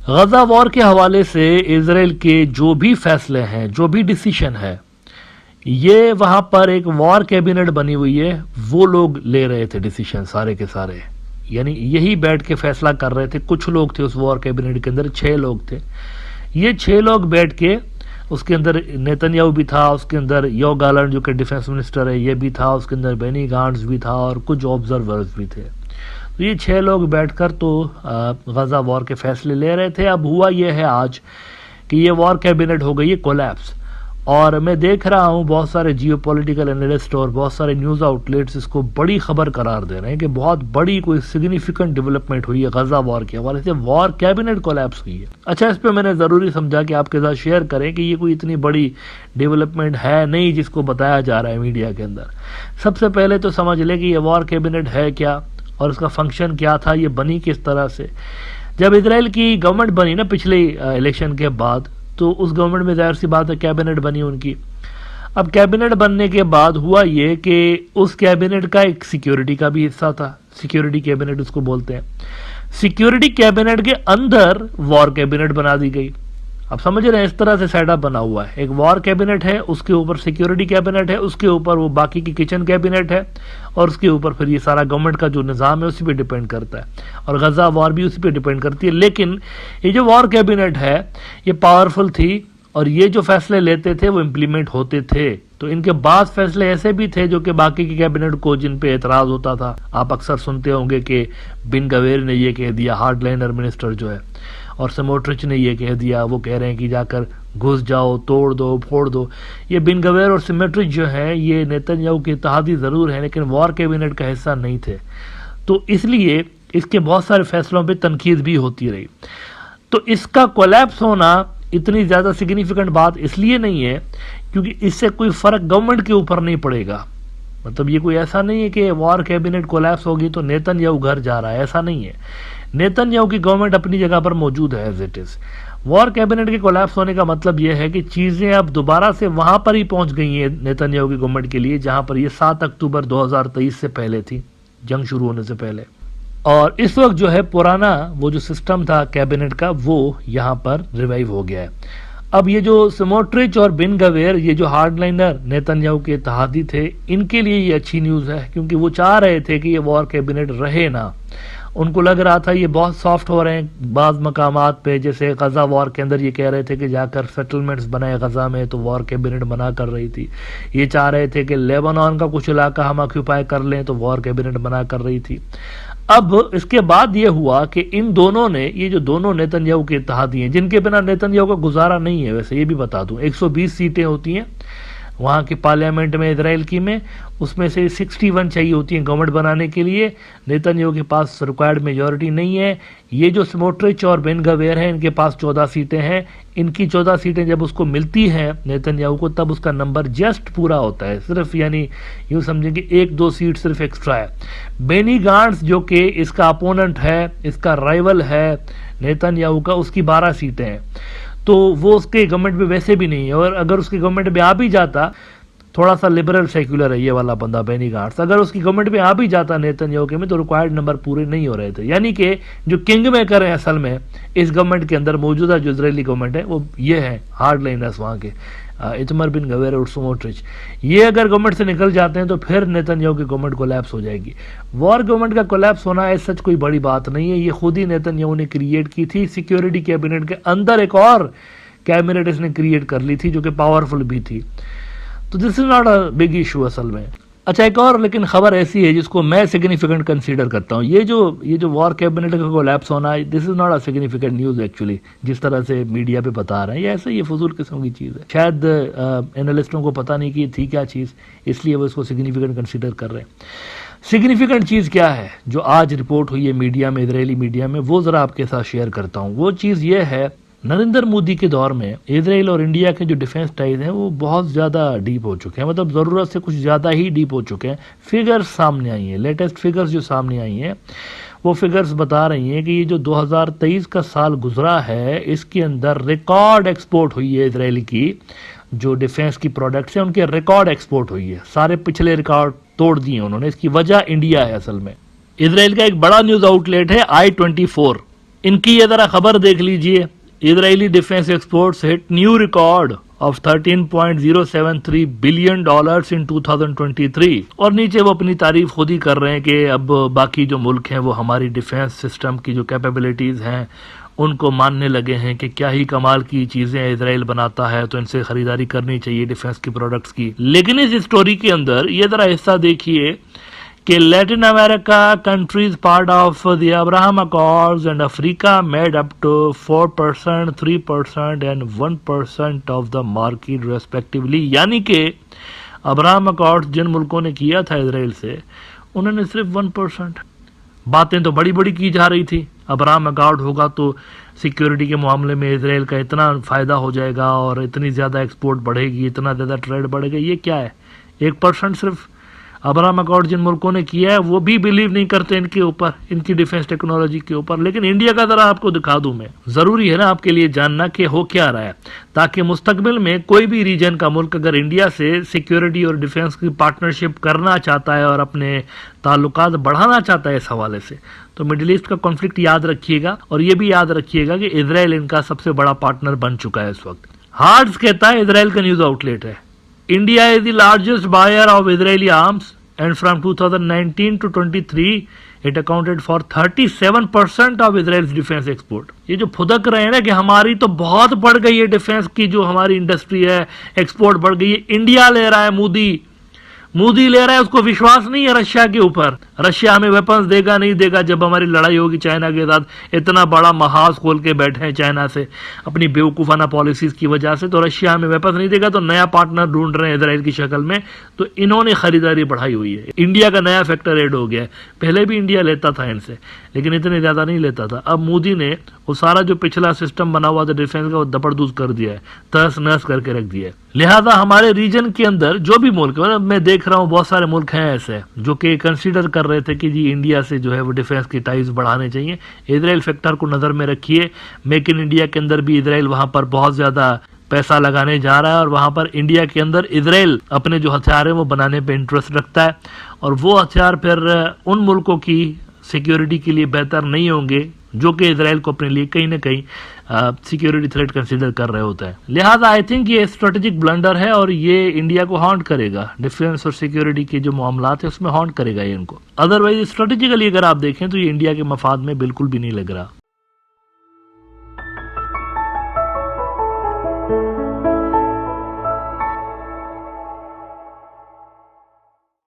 गजा war के हवाले से इजराइल के जो भी फैसले हैं, जो भी डिसीजन है, ये वहां पर एक वॉर कैबिनेट बनी हुई है, वो लोग ले रहे थे डिसीजन सारे के सारे। यानी यही बैठ के फैसला कर रहे थे। कुछ लोग थे उस वॉर कैबिनेट के अंदर, 6 लोग थे। ये 6 लोग बैठ के, उसके अंदर नेतन्याहू भी था, उसके अंदर यो गालैंड जो कि डिफेंस मिनिस्टर है ये भी था, उसके अंदर बेनी गांट्स भी था और कुछ ऑब्जर्वर्स भी थे। तो ये 6 लोग बैठकर तो गजा वॉर के फैसले ले रहे थे। अब हुआ ये है आज कि ये वॉर कैबिनेट हो गई है कोलैप्स। और मैं देख रहा हूँ बहुत सारे जियोपॉलिटिकल एनालिस्ट और बहुत सारे न्यूज़ आउटलेट्स इसको बड़ी खबर करार दे रहे हैं कि बहुत बड़ी कोई सिग्निफिकेंट डेवलपमेंट हुई है गजा वॉर के हवाले से, वॉर कैबिनेट कोलैप्स हुई है। अच्छा, इस पे मैंने ज़रूरी समझा कि आपके साथ शेयर करें कि ये कोई इतनी बड़ी डेवलपमेंट है नहीं जिसको बताया जा रहा है मीडिया के अंदर। सबसे पहले तो समझ ले कि ये वॉर कैबिनेट है क्या और उसका फंक्शन क्या था, ये बनी किस तरह से। जब इजराइल की गवर्नमेंट बनी ना पिछले इलेक्शन के बाद, तो उस गवर्नमेंट में जाहिर सी बात है कैबिनेट बनी उनकी। अब कैबिनेट बनने के बाद हुआ ये कि उस कैबिनेट का एक सिक्योरिटी का भी हिस्सा था, सिक्योरिटी कैबिनेट उसको बोलते हैं। सिक्योरिटी कैबिनेट के अंदर वॉर कैबिनेट बना दी गई। अब समझ रहे हैं, इस तरह से सेटअप बना हुआ है। एक वॉर कैबिनेट है, उसके ऊपर सिक्योरिटी कैबिनेट है, उसके ऊपर वो बाकी की किचन कैबिनेट है, और उसके ऊपर फिर ये सारा गवर्नमेंट का जो निज़ाम है उसी पे डिपेंड करता है, और गजा वॉर भी उसी पे डिपेंड करती है। लेकिन ये जो वॉर कैबिनेट है ये पावरफुल थी और ये जो फैसले लेते थे वो इम्प्लीमेंट होते थे। तो इनके बाद फैसले ऐसे भी थे जो कि बाकी की कैबिनेट को जिन पे एतराज होता था। आप अक्सर सुनते होंगे कि बिन गवेर ने ये कह दिया, हार्डलाइनर मिनिस्टर जो है, और स्मोट्रिच ने ये कह दिया, वो कह रहे हैं कि जाकर घुस जाओ, तोड़ दो, फोड़ दो। ये बिन गवेर और स्मोट्रिच जो है ये नेतन्याहू के इत्तेहादी ज़रूर हैं लेकिन वॉर कैबिनेट का हिस्सा नहीं थे। तो इसलिए इसके बहुत सारे फैसलों पर तनकीद भी होती रही। तो इसका कोलैप्स होना इतनी ज़्यादा सिग्निफिकेंट बात इसलिए नहीं है क्योंकि इससे कोई फ़र्क गवर्नमेंट के ऊपर नहीं पड़ेगा। मतलब ये कोई ऐसा नहीं है कि वॉर कैबिनेट कोलैप्स होगी तो नेतन्याहू घर जा रहा है, ऐसा नहीं है। नेतन्याहू की गवर्नमेंट अपनी जगह पर मौजूद है as it is. War cabinet के कोलैप्स होने का मतलब यह है कि चीज़ें अब दोबारा से वहाँ पर ही पहुँच गई हैं नेतन्याहू की गवर्नमेंट के लिए जहाँ पर ये 7 अक्टूबर 2023 से पहले थी, जंग शुरू होने से पहले। और इस वक्त जो है पुराना वो जो सिस्टम था कैबिनेट का वो यहाँ पर रिवाइव हो गया है। अब ये जो स्मोट्रिच और बिन गवेर, ये जो हार्डलाइनर नेतन्याहू के इत्तेहादी थे, इनके लिए ये अच्छी न्यूज़ है क्योंकि वो चाह रहे थे कि ये वॉर कैबिनेट रहे ना। उनको लग रहा था ये बहुत सॉफ्ट हो रहे हैं बाज़ मकामात पे, जैसे गजा वॉर के अंदर ये कह रहे थे कि जाकर सेटलमेंट्स बनाए गजा में, तो वॉर कैबिनेट मना कर रही थी। ये चाह रहे थे कि लेबनान का कुछ इलाका हम ऑक्यूपाई कर लें, तो वॉर कैबिनेट मना कर रही थी। अब इसके बाद ये हुआ कि इन दोनों ने, ये जो दोनों नेतन्याहू के इत्तेहादी हैं जिनके बिना नेतन्याहू का गुजारा नहीं है, वैसे ये भी बता दूं 120 सीटें होती हैं वहाँ की पार्लियामेंट में इजराइल की में, उसमें से 61 चाहिए होती हैं गवर्नमेंट बनाने के लिए। नेतन्याहू के पास रिक्वायर्ड मेजॉरिटी नहीं है। ये जो स्मोट्रिच और बिन गवेर हैं इनके पास 14 सीटें हैं। इनकी 14 सीटें जब उसको मिलती हैं नेतन्याहू को, तब उसका नंबर जस्ट पूरा होता है सिर्फ, यानी यूँ समझेंगे 1-2 सीट सिर्फ एक्स्ट्रा है। बेनी गांट्स जो कि इसका अपोनेंट है, इसका राइवल है नेतन्याहू का, उसकी 12 सीटें हैं। तो वो उसके गवर्नमेंट में वैसे भी नहीं है, और अगर उसके गवर्नमेंट में आ भी जाता, थोड़ा सा लिबरल सेक्युलर है ये वाला बंदा बेनी गांट्स, अगर उसकी गवर्नमेंट में आ भी जाता नेतन्याहू के में, तो रिक्वायर्ड नंबर पूरे नहीं हो रहे थे। यानी कि जो किंग मेकर है असल में इस गवर्नमेंट के अंदर मौजूदा जो इजरायली गवर्नमेंट है वो ये है हार्डलाइनर्स वहाँ के, इतमर बिन गवेर और स्मोट्रिच। ये अगर गवर्नमेंट से निकल जाते हैं तो फिर नेतन्याहू की गवर्नमेंट कोलैप्स हो जाएगी। वॉर गवर्नमेंट का कोलैप्स होना है सच कोई बड़ी बात नहीं है, ये खुद ही नेतन्याहू ने क्रिएट की थी। सिक्योरिटी कैबिनेट के अंदर एक और कैबिनेट इसने क्रिएट कर ली थी जो कि पावरफुल भी थी। तो this is not a big issue असल में। अच्छा, एक और लेकिन खबर ऐसी है जिसको मैं सिग्निफिकेंट कंसीडर करता हूँ। ये जो वॉर कैबिनेट का कोलैप्स होना, this is not a significant news actually, जिस तरह से मीडिया पे बता रहे हैं। ये ऐसे ही फजूल किस्म की चीज़ है, शायद एनालिस्टों को पता नहीं कि थी क्या चीज़, इसलिए वो इसको सिग्निफिकेंट कंसीडर कर रहे हैं। सिग्निफिकेंट चीज़ क्या है जो आज रिपोर्ट हुई है मीडिया में, इजरायली मीडिया में, वो ज़रा आपके साथ शेयर करता हूँ। वो चीज़ ये है, नरेंद्र मोदी के दौर में इजराइल और इंडिया के जो डिफेंस टाइज हैं वो बहुत ज़्यादा डीप हो चुके हैं, मतलब ज़रूरत से कुछ ज़्यादा ही डीप हो चुके हैं। फिगर्स सामने आई हैं, लेटेस्ट फिगर्स जो सामने आई हैं वो फिगर्स बता रही हैं कि ये जो 2023 का साल गुजरा है इसके अंदर रिकॉर्ड एक्सपोर्ट हुई है इजराइल की, जो डिफेंस की प्रोडक्ट्स हैं उनके रिकॉर्ड एक्सपोर्ट हुई है। सारे पिछले रिकॉर्ड तोड़ दिए उन्होंने। इसकी वजह इंडिया है असल में। इजराइल का एक बड़ा न्यूज़ आउटलेट है I24, इनकी ये जरा खबर देख लीजिए, Israeli defence exports hit new record of $13.073 billion in 2023। और नीचे वो अपनी तारीफ खुद ही कर रहे हैं कि अब बाकी जो मुल्क हैं वो हमारी डिफेंस सिस्टम की जो कैपेबिलिटीज हैं उनको मानने लगे हैं कि क्या ही कमाल की चीजें इजराइल बनाता है, तो इनसे खरीदारी करनी चाहिए डिफेंस की प्रोडक्ट्स की। लेकिन इस स्टोरी के अंदर ये जरा हिस्सा देखिए कि Latin America countries part of the Abraham accords and Africa made up to 4%, 3% and 1% of the market respectively. यानी कि अब्राहम अकॉर्ड्स जिन मुल्कों ने किया था इजराइल से, उन्होंने सिर्फ 1%। बातें तो बड़ी बड़ी की जा रही थी, अब्राहम अकॉर्ड होगा तो सिक्योरिटी के मामले में इजराइल का इतना फायदा हो जाएगा और इतनी ज्यादा एक्सपोर्ट बढ़ेगी, इतना ज्यादा ट्रेड बढ़ेगा। ये क्या है, 1% सिर्फ। अब्राहम अकॉर्ड जिन मुल्कों ने किया है वो भी बिलीव नहीं करते इनके ऊपर, इनकी डिफेंस टेक्नोलॉजी के ऊपर। लेकिन इंडिया का जरा आपको दिखा दूं मैं, जरूरी है ना आपके लिए जानना कि हो क्या रहा है, ताकि मुस्तकबिल में कोई भी रीजन का मुल्क अगर इंडिया से सिक्योरिटी और डिफेंस की पार्टनरशिप करना चाहता है और अपने ताल्लुकात बढ़ाना चाहता है इस हवाले से, तो मिडिल ईस्ट का कॉन्फ्लिक्ट याद रखिएगा। और ये भी याद रखिएगा कि इजराइल इनका सबसे बड़ा पार्टनर बन चुका है इस वक्त। हार्ट्स कहता है, इजराइल का न्यूज आउटलेट है, India is the largest buyer of Israeli arms, and from 2019 to 23 it accounted for 37% of Israel's defense export। ये जो फुदक रहे हैं ना कि हमारी तो बहुत बढ़ गई है डिफेंस की जो हमारी इंडस्ट्री है, एक्सपोर्ट बढ़ गई है, इंडिया ले रहा है, मोदी ले रहा है, उसको विश्वास नहीं है रशिया के ऊपर। रशिया हमें वेपन्स देगा नहीं देगा, जब हमारी लड़ाई होगी चाइना के साथ, इतना बड़ा महाज खोल के बैठे हैं चाइना से अपनी बेवकूफाना पॉलिसीज की वजह से, तो रशिया हमें वेपन्स नहीं देगा, तो नया पार्टनर ढूंढ रहे हैं इजराइल की शक्ल में। तो इन्होंने खरीदारी बढ़ाई हुई है, इंडिया का नया फैक्टर ऐड हो गया है। पहले भी इंडिया लेता था इनसे, लेकिन इतने ज्यादा नहीं लेता था। अब मोदी ने वो सारा जो पिछला सिस्टम बना हुआ था डिफेंस का, वो दपड़दूज कर दिया है, तहस नहस करके रख दिया है। लिहाजा हमारे रीजन के अंदर जो भी मुल्क, मतलब मैं देख रहा हूँ बहुत सारे मुल्क हैं ऐसे जो कि कंसीडर कर रहे थे कि जी इंडिया से जो है वो डिफेंस की टाइज बढ़ाने चाहिए। इजराइल फैक्टर को नजर में रखिए, मेक इन इंडिया के अंदर भी इजराइल वहां पर बहुत ज्यादा पैसा लगाने जा रहा है, और वहां पर इंडिया के अंदर इजराइल अपने जो हथियार है वो बनाने पे इंटरेस्ट रखता है, और वो हथियार फिर उन मुल्कों की सिक्योरिटी के लिए बेहतर नहीं होंगे जो कि इजराइल को अपने लिए कहीं ना कहीं सिक्योरिटी थ्रेट कंसीडर कर रहे होते हैं। लिहाजा आई थिंक ये स्ट्रेटेजिक ब्लंडर है और ये इंडिया को हॉन्ट करेगा, डिफेंस और सिक्योरिटी के जो मामलात है उसमें हॉन्ट करेगा ये इनको। अदरवाइज स्ट्रेटेजिकली अगर आप देखें तो ये इंडिया के मफाद में बिल्कुल भी नहीं लग रहा।